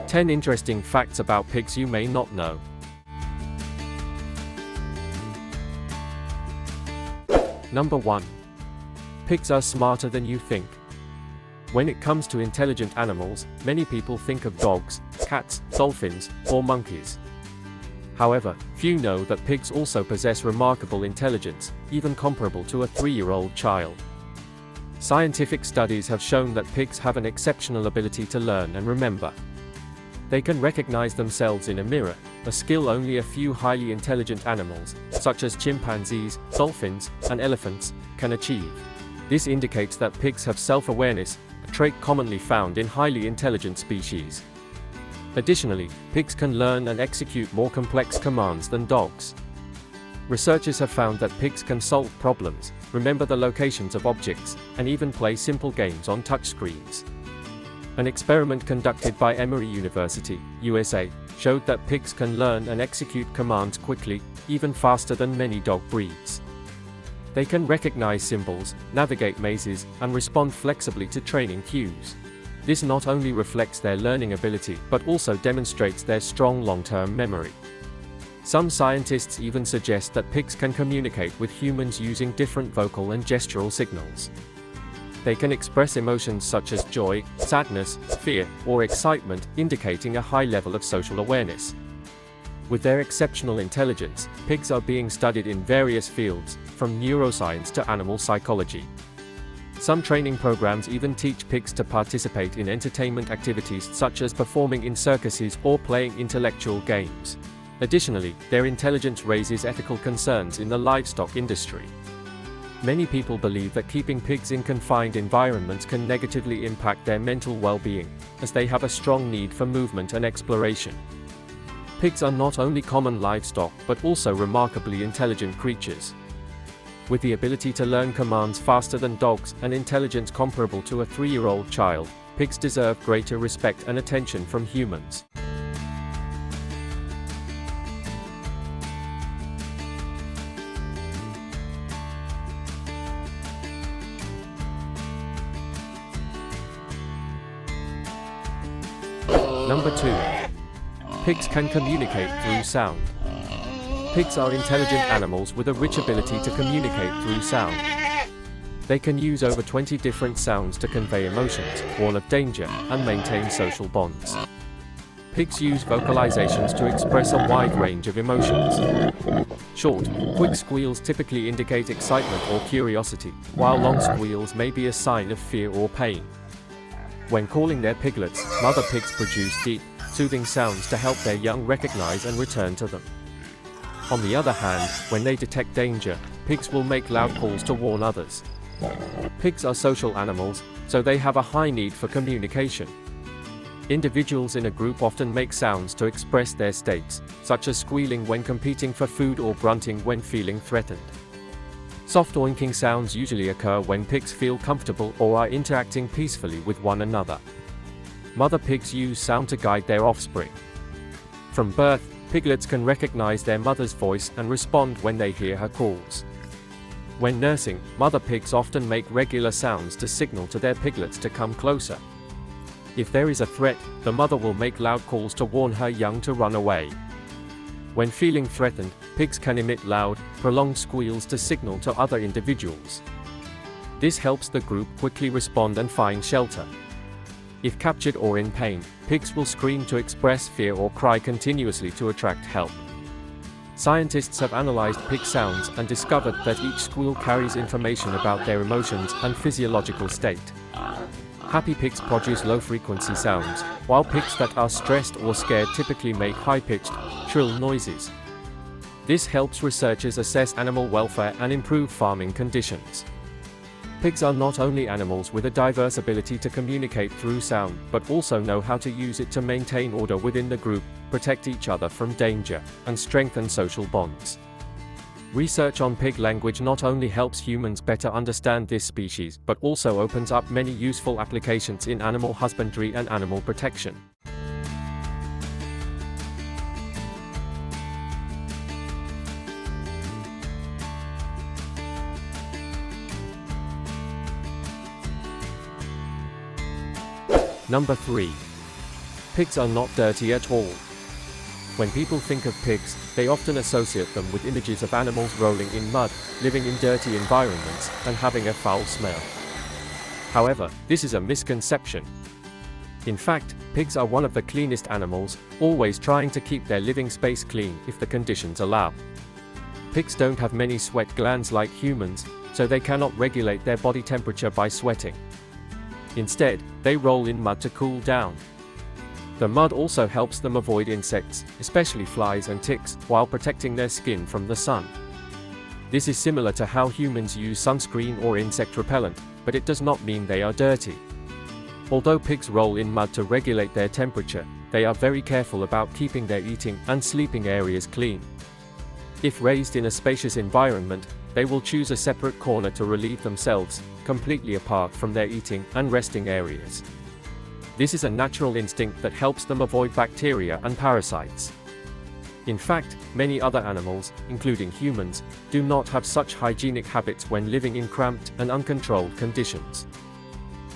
10 interesting facts about pigs you may not know. Number 1. Pigs are smarter than you think. When it comes to intelligent animals, many people think of dogs, cats, dolphins, or monkeys. However, few know that pigs also possess remarkable intelligence, even comparable to a 3-year-old child. Scientific studies have shown that pigs have an exceptional ability to learn and remember. They can recognize themselves in a mirror, a skill only a few highly intelligent animals, such as chimpanzees, dolphins, and elephants, can achieve. This indicates that pigs have self-awareness, a trait commonly found in highly intelligent species. Additionally, pigs can learn and execute more complex commands than dogs. Researchers have found that pigs can solve problems, remember the locations of objects, and even play simple games on touchscreens. An experiment conducted by Emory University, USA, showed that pigs can learn and execute commands quickly, even faster than many dog breeds. They can recognize symbols, navigate mazes, and respond flexibly to training cues. This not only reflects their learning ability but also demonstrates their strong long-term memory. Some scientists even suggest that pigs can communicate with humans using different vocal and gestural signals. They can express emotions such as joy, sadness, fear, or excitement, indicating a high level of social awareness. With their exceptional intelligence, pigs are being studied in various fields, from neuroscience to animal psychology. Some training programs even teach pigs to participate in entertainment activities such as performing in circuses or playing intellectual games. Additionally, their intelligence raises ethical concerns in the livestock industry. Many people believe that keeping pigs in confined environments can negatively impact their mental well-being, as they have a strong need for movement and exploration. Pigs are not only common livestock but also remarkably intelligent creatures. With the ability to learn commands faster than dogs and intelligence comparable to a 3-year-old child, pigs deserve greater respect and attention from humans. Number 2. Pigs can communicate through sound. Pigs are intelligent animals with a rich ability to communicate through sound. They can use over 20 different sounds to convey emotions, warn of danger, and maintain social bonds. Pigs use vocalizations to express a wide range of emotions. Short, quick squeals typically indicate excitement or curiosity, while long squeals may be a sign of fear or pain. When calling their piglets, mother pigs produce deep, soothing sounds to help their young recognize and return to them. On the other hand, when they detect danger, pigs will make loud calls to warn others. Pigs are social animals, so they have a high need for communication. Individuals in a group often make sounds to express their states, such as squealing when competing for food or grunting when feeling threatened. Soft oinking sounds usually occur when pigs feel comfortable or are interacting peacefully with one another. Mother pigs use sound to guide their offspring. From birth, piglets can recognize their mother's voice and respond when they hear her calls. When nursing, mother pigs often make regular sounds to signal to their piglets to come closer. If there is a threat, the mother will make loud calls to warn her young to run away. When feeling threatened, pigs can emit loud, prolonged squeals to signal to other individuals. This helps the group quickly respond and find shelter. If captured or in pain, pigs will scream to express fear or cry continuously to attract help. Scientists have analyzed pig sounds and discovered that each squeal carries information about their emotions and physiological state. Happy pigs produce low-frequency sounds, while pigs that are stressed or scared typically make high-pitched, shrill noises. This helps researchers assess animal welfare and improve farming conditions. Pigs are not only animals with a diverse ability to communicate through sound, but also know how to use it to maintain order within the group, protect each other from danger, and strengthen social bonds. Research on pig language not only helps humans better understand this species, but also opens up many useful applications in animal husbandry and animal protection. Number 3. Pigs are not dirty at all. When people think of pigs, they often associate them with images of animals rolling in mud, living in dirty environments, and having a foul smell. However, this is a misconception. In fact, pigs are one of the cleanest animals, always trying to keep their living space clean if the conditions allow. Pigs don't have many sweat glands like humans, so they cannot regulate their body temperature by sweating. Instead, they roll in mud to cool down. The mud also helps them avoid insects, especially flies and ticks, while protecting their skin from the sun. This is similar to how humans use sunscreen or insect repellent, but it does not mean they are dirty. Although pigs roll in mud to regulate their temperature, they are very careful about keeping their eating and sleeping areas clean. If raised in a spacious environment, they will choose a separate corner to relieve themselves, completely apart from their eating and resting areas. This is a natural instinct that helps them avoid bacteria and parasites. In fact, many other animals, including humans, do not have such hygienic habits when living in cramped and uncontrolled conditions.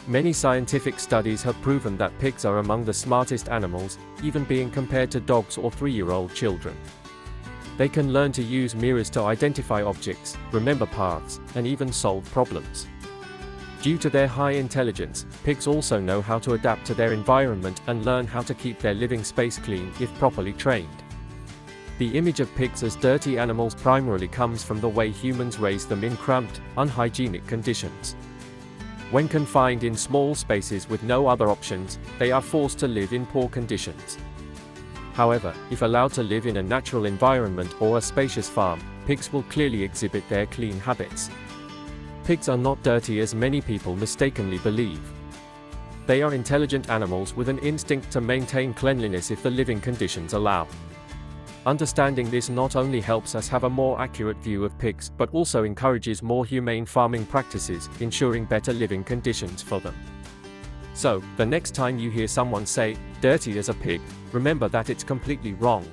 Many scientific studies have proven that pigs are among the smartest animals, even being compared to dogs or 3-year-old children. They can learn to use mirrors to identify objects, remember paths, and even solve problems. Due to their high intelligence, pigs also know how to adapt to their environment and learn how to keep their living space clean if properly trained. The image of pigs as dirty animals primarily comes from the way humans raise them in cramped, unhygienic conditions. When confined in small spaces with no other options, they are forced to live in poor conditions. However, if allowed to live in a natural environment or a spacious farm, pigs will clearly exhibit their clean habits. Pigs are not dirty as many people mistakenly believe. They are intelligent animals with an instinct to maintain cleanliness if the living conditions allow. Understanding this not only helps us have a more accurate view of pigs but also encourages more humane farming practices, ensuring better living conditions for them. So, the next time you hear someone say, "dirty as a pig," remember that it's completely wrong.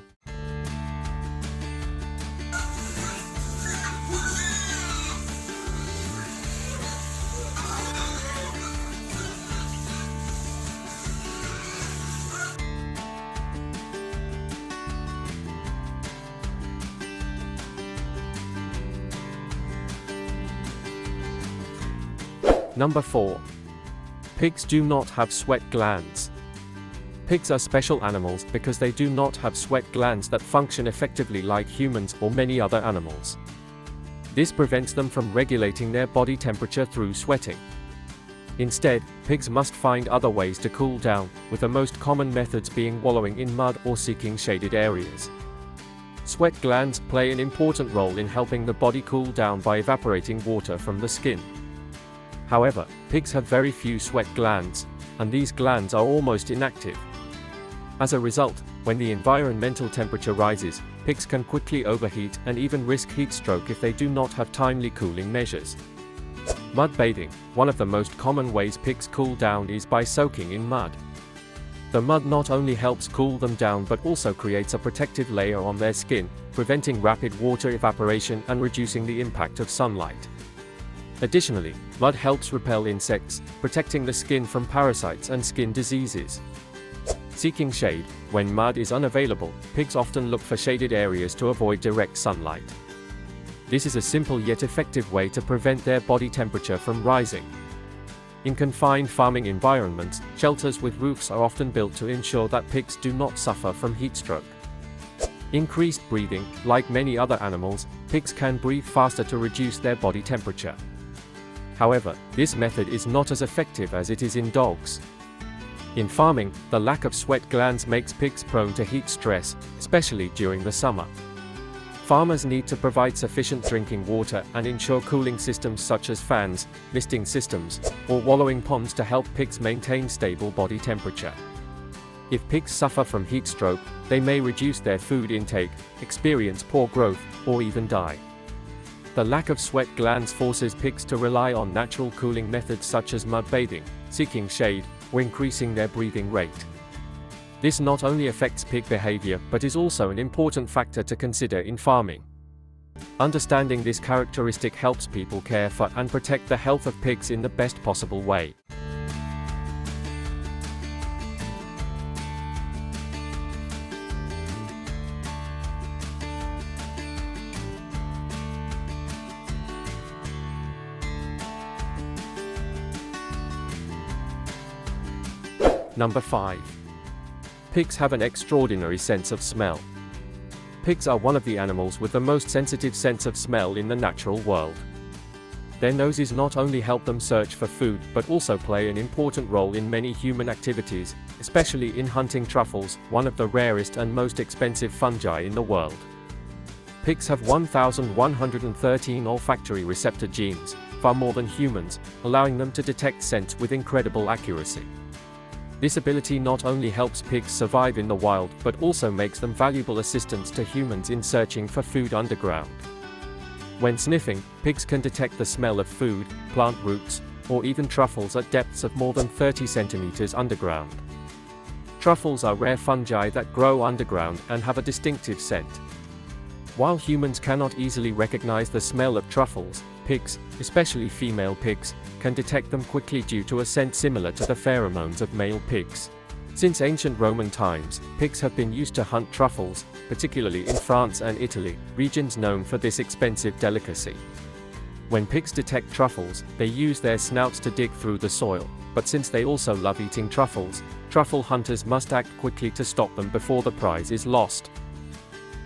Number 4. Pigs do not have sweat glands. Pigs are special animals because they do not have sweat glands that function effectively like humans or many other animals. This prevents them from regulating their body temperature through sweating. Instead, pigs must find other ways to cool down, with the most common methods being wallowing in mud or seeking shaded areas. Sweat glands play an important role in helping the body cool down by evaporating water from the skin. However, pigs have very few sweat glands, and these glands are almost inactive. As a result, when the environmental temperature rises, pigs can quickly overheat and even risk heat stroke if they do not have timely cooling measures. Mud bathing, one of the most common ways pigs cool down is by soaking in mud. The mud not only helps cool them down but also creates a protective layer on their skin, preventing rapid water evaporation and reducing the impact of sunlight. Additionally, mud helps repel insects, protecting the skin from parasites and skin diseases. Seeking shade, when mud is unavailable, pigs often look for shaded areas to avoid direct sunlight. This is a simple yet effective way to prevent their body temperature from rising. In confined farming environments, shelters with roofs are often built to ensure that pigs do not suffer from heat stroke. Increased breathing, like many other animals, pigs can breathe faster to reduce their body temperature. However, this method is not as effective as it is in dogs. In farming, the lack of sweat glands makes pigs prone to heat stress, especially during the summer. Farmers need to provide sufficient drinking water and ensure cooling systems such as fans, misting systems, or wallowing ponds to help pigs maintain stable body temperature. If pigs suffer from heat stroke, they may reduce their food intake, experience poor growth, or even die. The lack of sweat glands forces pigs to rely on natural cooling methods such as mud bathing, seeking shade, or increasing their breathing rate. This not only affects pig behavior but is also an important factor to consider in farming. Understanding this characteristic helps people care for and protect the health of pigs in the best possible way. Number 5. Pigs have an extraordinary sense of smell. Pigs are one of the animals with the most sensitive sense of smell in the natural world. Their noses not only help them search for food but also play an important role in many human activities, especially in hunting truffles, one of the rarest and most expensive fungi in the world. Pigs have 1,113 olfactory receptor genes, far more than humans, allowing them to detect scents with incredible accuracy. This ability not only helps pigs survive in the wild but also makes them valuable assistants to humans in searching for food underground. When sniffing, pigs can detect the smell of food, plant roots, or even truffles at depths of more than 30 centimeters underground. Truffles are rare fungi that grow underground and have a distinctive scent. While humans cannot easily recognize the smell of truffles, pigs, especially female pigs, can detect them quickly due to a scent similar to the pheromones of male pigs. Since ancient Roman times, pigs have been used to hunt truffles, particularly in France and Italy, regions known for this expensive delicacy. When pigs detect truffles, they use their snouts to dig through the soil, but since they also love eating truffles, truffle hunters must act quickly to stop them before the prize is lost.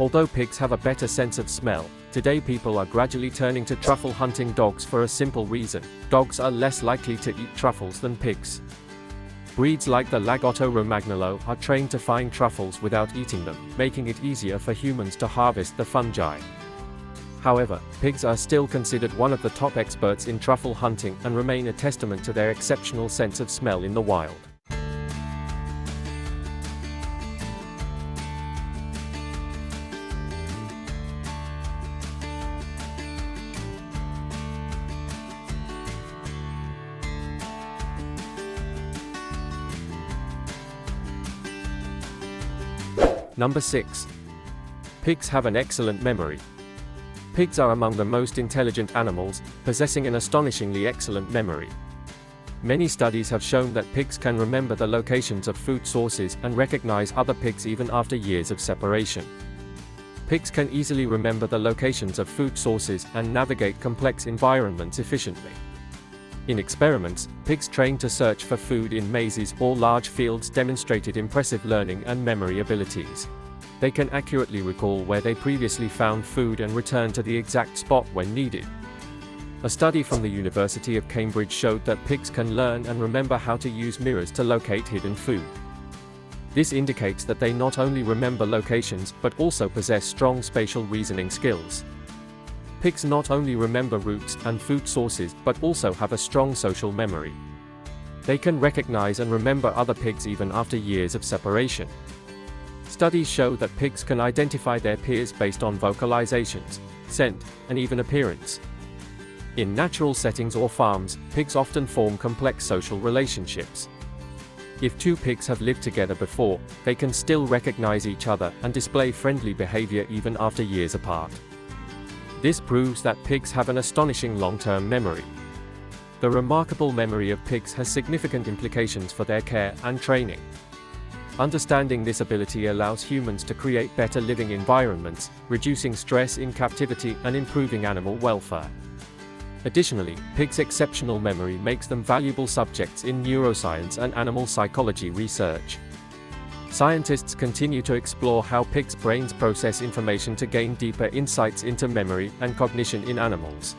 Although pigs have a better sense of smell, today people are gradually turning to truffle hunting dogs for a simple reason: dogs are less likely to eat truffles than pigs. Breeds like the Lagotto Romagnolo are trained to find truffles without eating them, making it easier for humans to harvest the fungi. However, pigs are still considered one of the top experts in truffle hunting and remain a testament to their exceptional sense of smell in the wild. Number 6. Pigs have an excellent memory. Pigs are among the most intelligent animals, possessing an astonishingly excellent memory. Many studies have shown that pigs can remember the locations of food sources and recognize other pigs even after years of separation. Pigs can easily remember the locations of food sources and navigate complex environments efficiently. In experiments, pigs trained to search for food in mazes or large fields demonstrated impressive learning and memory abilities. They can accurately recall where they previously found food and return to the exact spot when needed. A study from the University of Cambridge showed that pigs can learn and remember how to use mirrors to locate hidden food. This indicates that they not only remember locations but also possess strong spatial reasoning skills. Pigs not only remember routes and food sources but also have a strong social memory. They can recognize and remember other pigs even after years of separation. Studies show that pigs can identify their peers based on vocalizations, scent, and even appearance. In natural settings or farms, pigs often form complex social relationships. If two pigs have lived together before, they can still recognize each other and display friendly behavior even after years apart. This proves that pigs have an astonishing long-term memory. The remarkable memory of pigs has significant implications for their care and training. Understanding this ability allows humans to create better living environments, reducing stress in captivity and improving animal welfare. Additionally, pigs' exceptional memory makes them valuable subjects in neuroscience and animal psychology research. Scientists continue to explore how pigs' brains process information to gain deeper insights into memory and cognition in animals.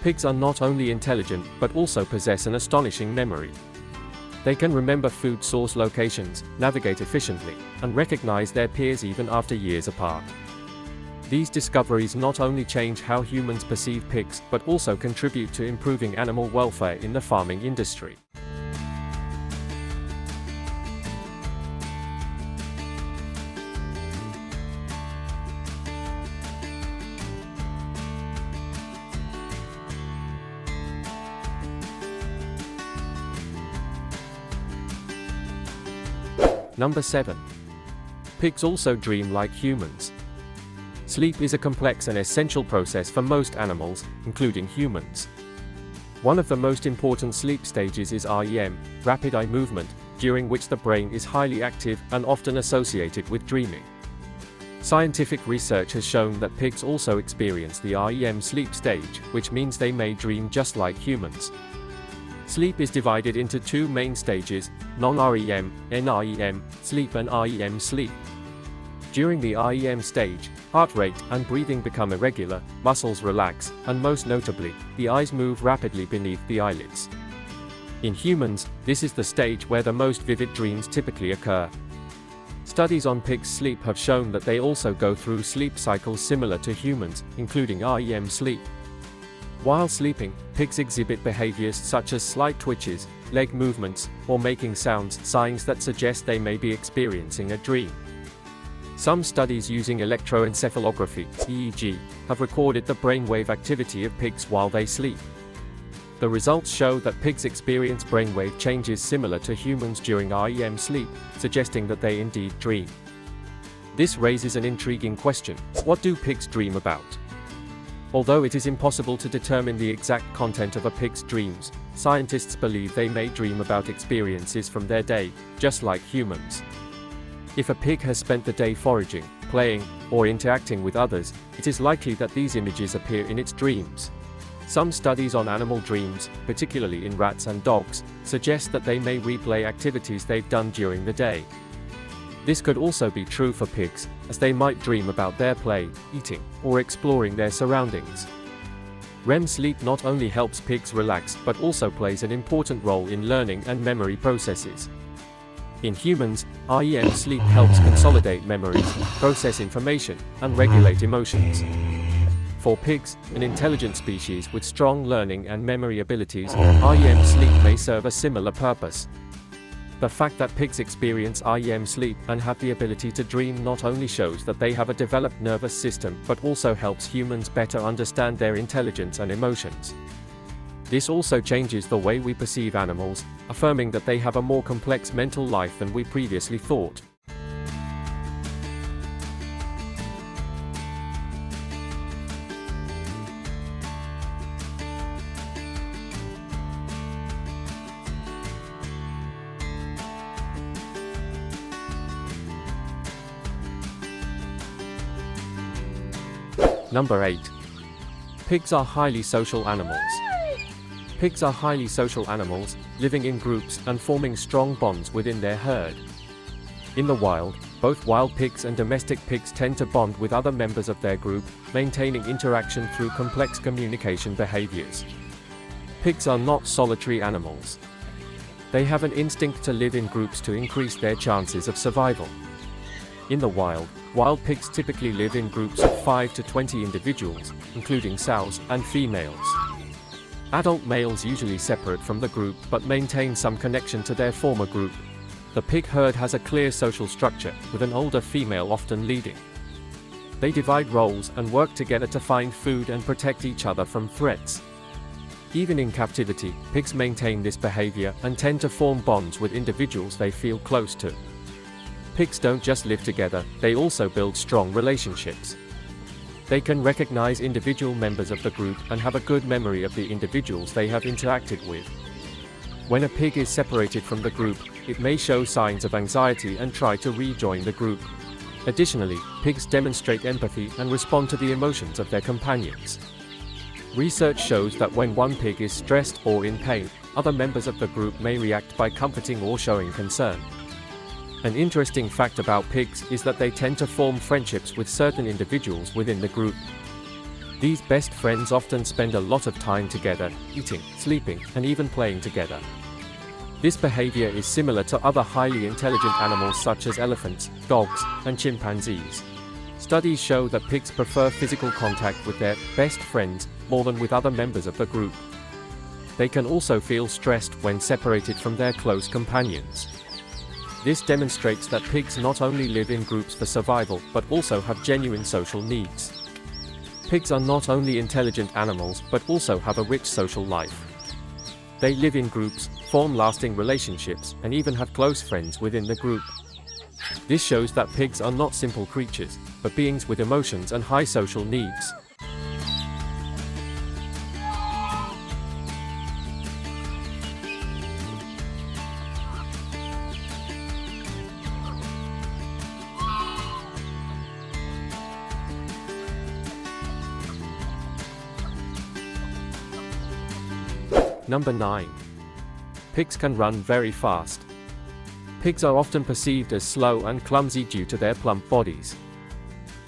Pigs are not only intelligent but also possess an astonishing memory. They can remember food source locations, navigate efficiently, and recognize their peers even after years apart. These discoveries not only change how humans perceive pigs but also contribute to improving animal welfare in the farming industry. Number 7. Pigs also dream like humans. Sleep is a complex and essential process for most animals, including humans. One of the most important sleep stages is REM, rapid eye movement, during which the brain is highly active and often associated with dreaming. Scientific research has shown that pigs also experience the REM sleep stage, which means they may dream just like humans. Sleep is divided into two main stages: non-REM, NREM, sleep, and REM sleep. During the REM stage, heart rate and breathing become irregular, muscles relax, and most notably, the eyes move rapidly beneath the eyelids. In humans, this is the stage where the most vivid dreams typically occur. Studies on pigs' sleep have shown that they also go through sleep cycles similar to humans, including REM sleep. While sleeping, pigs exhibit behaviors such as slight twitches, leg movements, or making sounds, signs that suggest they may be experiencing a dream. Some studies using electroencephalography, EEG, have recorded the brainwave activity of pigs while they sleep. The results show that pigs experience brainwave changes similar to humans during REM sleep, suggesting that they indeed dream. This raises an intriguing question: what do pigs dream about? Although it is impossible to determine the exact content of a pig's dreams, scientists believe they may dream about experiences from their day, just like humans. If a pig has spent the day foraging, playing, or interacting with others, it is likely that these images appear in its dreams. Some studies on animal dreams, particularly in rats and dogs, suggest that they may replay activities they've done during the day. This could also be true for pigs, as they might dream about their play, eating, or exploring their surroundings. REM sleep not only helps pigs relax but also plays an important role in learning and memory processes. In humans, REM sleep helps consolidate memories, process information, and regulate emotions. For pigs, an intelligent species with strong learning and memory abilities, REM sleep may serve a similar purpose. The fact that pigs experience REM sleep and have the ability to dream not only shows that they have a developed nervous system but also helps humans better understand their intelligence and emotions. This also changes the way we perceive animals, affirming that they have a more complex mental life than we previously thought. Number 8. Pigs are highly social animals. Pigs are highly social animals, living in groups and forming strong bonds within their herd. In the wild, both wild pigs and domestic pigs tend to bond with other members of their group, maintaining interaction through complex communication behaviors. Pigs are not solitary animals. They have an instinct to live in groups to increase their chances of survival. In the wild pigs typically live in groups of 5 to 20 individuals, including sows and females. Adult males usually separate from the group but maintain some connection to their former group. The pig herd has a clear social structure, with an older female often leading. They divide roles and work together to find food and protect each other from threats. Even in captivity, pigs maintain this behavior and tend to form bonds with individuals they feel close to. Pigs don't just live together, they also build strong relationships. They can recognize individual members of the group and have a good memory of the individuals they have interacted with. When a pig is separated from the group, it may show signs of anxiety and try to rejoin the group. Additionally, pigs demonstrate empathy and respond to the emotions of their companions. Research shows that when one pig is stressed or in pain, other members of the group may react by comforting or showing concern. An interesting fact about pigs is that they tend to form friendships with certain individuals within the group. These best friends often spend a lot of time together, eating, sleeping, and even playing together. This behavior is similar to other highly intelligent animals such as elephants, dogs, and chimpanzees. Studies show that pigs prefer physical contact with their best friends more than with other members of the group. They can also feel stressed when separated from their close companions. This demonstrates that pigs not only live in groups for survival, but also have genuine social needs. Pigs are not only intelligent animals, but also have a rich social life. They live in groups, form lasting relationships, and even have close friends within the group. This shows that pigs are not simple creatures, but beings with emotions and high social needs. Number 9. Pigs can run very fast. Pigs are often perceived as slow and clumsy due to their plump bodies.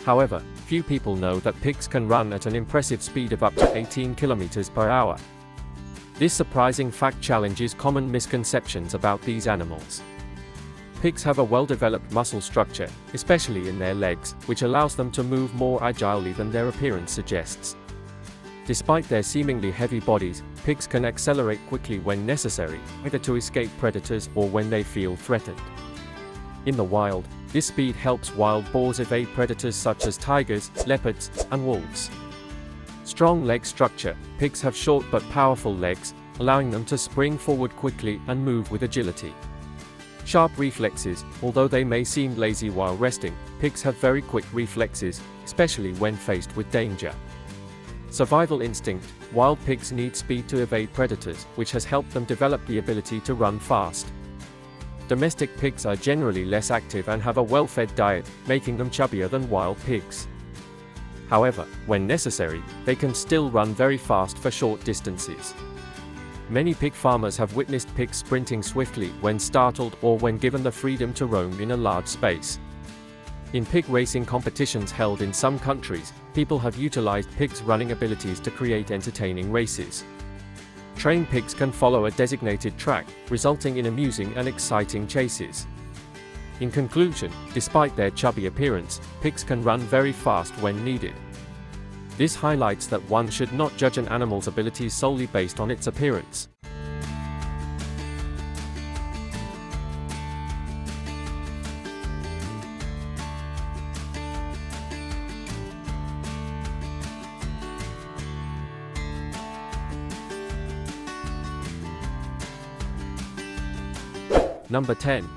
However, few people know that pigs can run at an impressive speed of up to 18 kilometers per hour. This surprising fact challenges common misconceptions about these animals. Pigs have a well-developed muscle structure, especially in their legs, which allows them to move more agilely than their appearance suggests. Despite their seemingly heavy bodies, pigs can accelerate quickly when necessary, either to escape predators or when they feel threatened. In the wild, this speed helps wild boars evade predators such as tigers, leopards, and wolves. Strong leg structure. Pigs have short but powerful legs, allowing them to spring forward quickly and move with agility. Sharp reflexes. Although they may seem lazy while resting, pigs have very quick reflexes, especially when faced with danger. Survival instinct. Wild pigs need speed to evade predators, which has helped them develop the ability to run fast. Domestic pigs are generally less active and have a well-fed diet, making them chubbier than wild pigs. However, when necessary, they can still run very fast for short distances. Many pig farmers have witnessed pigs sprinting swiftly when startled or when given the freedom to roam in a large space. In pig racing competitions held in some countries, people have utilized pigs' running abilities to create entertaining races. Trained pigs can follow a designated track, resulting in amusing and exciting chases. In conclusion, despite their chubby appearance, pigs can run very fast when needed. This highlights that one should not judge an animal's abilities solely based on its appearance. Number 10.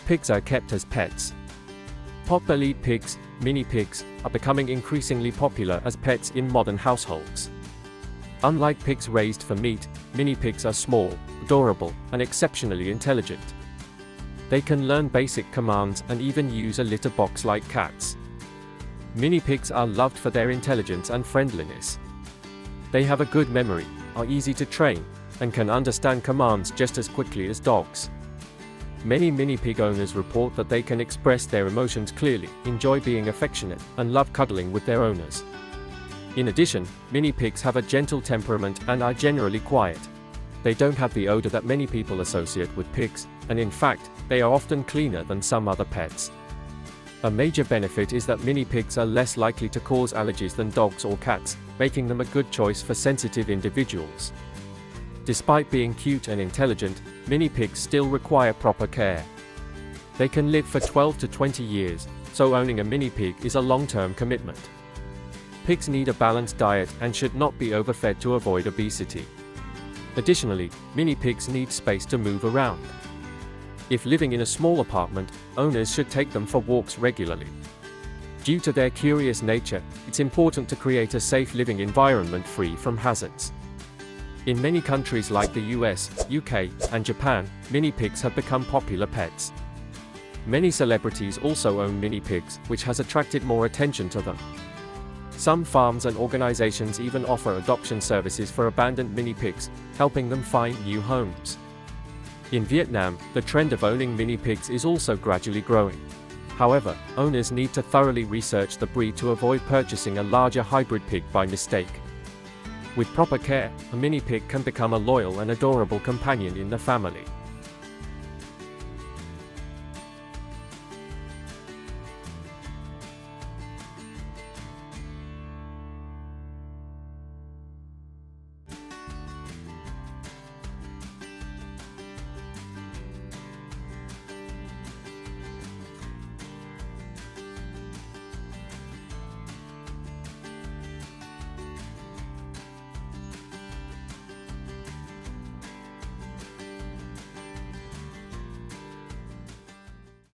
Pigs are kept as pets. Pot-bellied pigs, mini pigs, are becoming increasingly popular as pets in modern households. Unlike pigs raised for meat, mini pigs are small, adorable, and exceptionally intelligent. They can learn basic commands and even use a litter box like cats. Mini pigs are loved for their intelligence and friendliness. They have a good memory, are easy to train, and can understand commands just as quickly as dogs. Many mini pig owners report that they can express their emotions clearly, enjoy being affectionate, and love cuddling with their owners. In addition, mini pigs have a gentle temperament and are generally quiet. They don't have the odor that many people associate with pigs, and in fact, they are often cleaner than some other pets. A major benefit is that mini pigs are less likely to cause allergies than dogs or cats, making them a good choice for sensitive individuals. Despite being cute and intelligent, mini pigs still require proper care. They can live for 12 to 20 years, so owning a mini pig is a long-term commitment. Pigs need a balanced diet and should not be overfed to avoid obesity. Additionally, mini pigs need space to move around. If living in a small apartment, owners should take them for walks regularly. Due to their curious nature, it's important to create a safe living environment free from hazards. In many countries like the US, UK, and Japan, mini pigs have become popular pets. Many celebrities also own mini pigs, which has attracted more attention to them. Some farms and organizations even offer adoption services for abandoned mini pigs, helping them find new homes. In Vietnam, the trend of owning mini pigs is also gradually growing. However, owners need to thoroughly research the breed to avoid purchasing a larger hybrid pig by mistake. With proper care, a mini pig can become a loyal and adorable companion in the family.